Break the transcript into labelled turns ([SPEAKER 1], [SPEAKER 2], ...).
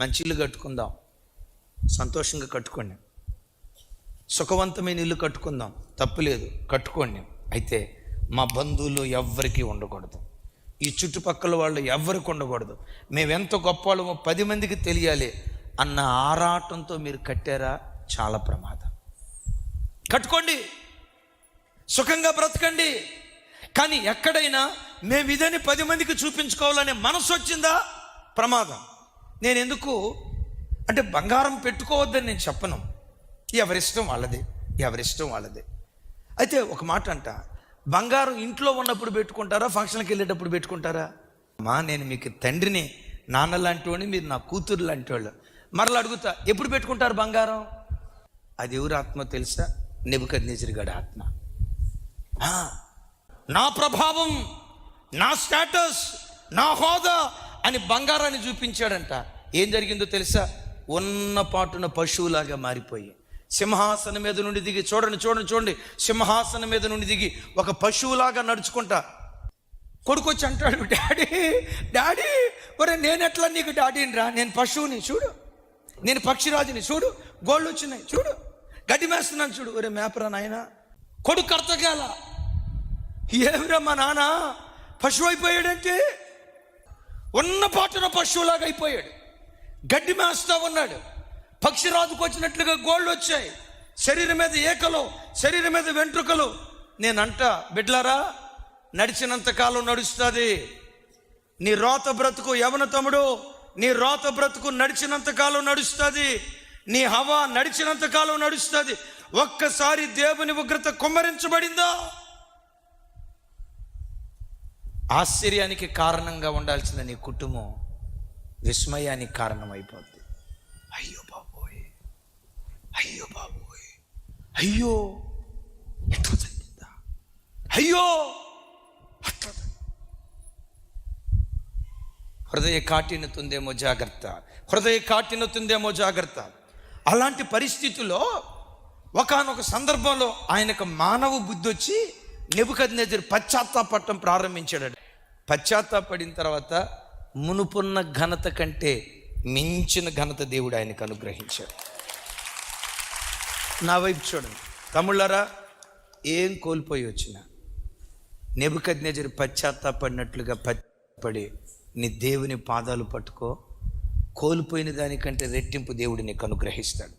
[SPEAKER 1] మంచి ఇల్లు కట్టుకుందాం, సంతోషంగా కట్టుకోండి. సుఖవంతమైన ఇల్లు కట్టుకుందాం, తప్పులేదు, కట్టుకోండి. అయితే మా బంధువులు ఎవ్వరికీ ఉండకూడదు, ఈ చుట్టుపక్కల వాళ్ళు ఎవ్వరికి ఉండకూడదు, మేమెంత గొప్ప వాళ్ళమో 10 మందికి తెలియాలి అన్న ఆరాటంతో మీరు కట్టారా, చాలా ప్రమాదం. కట్టుకోండి, సుఖంగా బ్రతకండి. కానీ ఎక్కడైనా మేము ఇదని 10 మందికి చూపించుకోవాలనే మనసు వచ్చిందా, ప్రమాదం. నేను ఎందుకు అంటే బంగారం పెట్టుకోవద్దని నేను చెప్పను, ఎవరిష్టం వాళ్ళదే, ఎవరిష్టం వాళ్ళదే. అయితే ఒక మాట అంట, బంగారం ఇంట్లో ఉన్నప్పుడు పెట్టుకుంటారా, ఫంక్షన్కి వెళ్ళేటప్పుడు పెట్టుకుంటారా? అమ్మా, నేను మీకు తండ్రిని, నాన్న లాంటి వాడిని, మీరు నా కూతురు లాంటి వాళ్ళు. మరలా అడుగుతా, ఎప్పుడు పెట్టుకుంటారు బంగారం? అది ఎవరి ఆత్మ తెలుసా? నెబుకద్నెజరు గాడి ఆత్మ. నా ప్రభావం, నా స్టేటస్, నా హోదా అని బంగారాన్ని చూపించాడంట. ఏం జరిగిందో తెలుసా? ఉన్న పాటున పశువులాగా మారిపోయి సింహాసనం మీద నుండి దిగి, చూడండి, సింహాసనం మీద నుండి దిగి ఒక పశువులాగా నడుచుకుంటా కొడుకొచ్చి అంటాడు, డాడీ ఒరే, నేను ఎట్లా నీకు డాడీని రా, నేను పశువుని చూడు, నేను పక్షిరాజుని చూడు, గోళ్ళు వచ్చినాయి చూడు, గడ్డి మేస్తున్నాను చూడు. ఒరే మేపరా నాయన, కొడుకు కర్తగాల, ఏమిరా మా నాన్న పశువు అయిపోయాడంటే, ఉన్న పాటున పశువులాగా అయిపోయాడు, గడ్డి మేస్తా ఉన్నాడు, పక్షిరాజుకు వచ్చినట్లుగా గోళ్ళు వచ్చాయి, శరీరం మీద ఏకలు, శరీరం మీద వెంట్రుకలు. నేనంట, బిడ్లారా, నడిచినంత కాలం నడుస్తుంది నీ రోత బ్రతుకు. యవన తమ్ముడు, నీ రోత బ్రతుకు నడిచినంత కాలం నడుస్తుంది, నీ హవా నడిచినంత కాలం నడుస్తుంది. ఒక్కసారి దేవుని ఉగ్రత కుమ్మరించబడిందా, ఆశ్చర్యానికి కారణంగా ఉండాల్సిన నీ కుటుంబం విస్మయానికి కారణమైపోద్ది. అయ్యో బాబోయ్, అయ్యో బాబోయ్, అయ్యో ఎట్లా జరిగిందా, అయ్యో అట్లా. హృదయ కాఠిన్యతుందేమో జాగ్రత్త, హృదయ కాఠిన్యతుందేమో జాగ్రత్త. అలాంటి పరిస్థితుల్లో ఒకానొక సందర్భంలో ఆయనకు మానవ బుద్ధి వచ్చి నెబుకద్నెజరు పశ్చాత్తాపడటం ప్రారంభించాడు. పశ్చాత్తాపడిన తర్వాత మునుపున్న ఘనత కంటే మించిన ఘనత దేవుడు ఆయనకు అనుగ్రహించాడు. నా వైపు చూడండి తమ్ముళ్ళారా, ఏం కోల్పోయి వచ్చిన నెబుకద్నెజరు పశ్చాత్తాపడినట్లుగా పడి నీ దేవుని పాదాలు పట్టుకో, కోల్పోయిన దానికంటే రెట్టింపు దేవుడు నీకు అనుగ్రహిస్తాడు.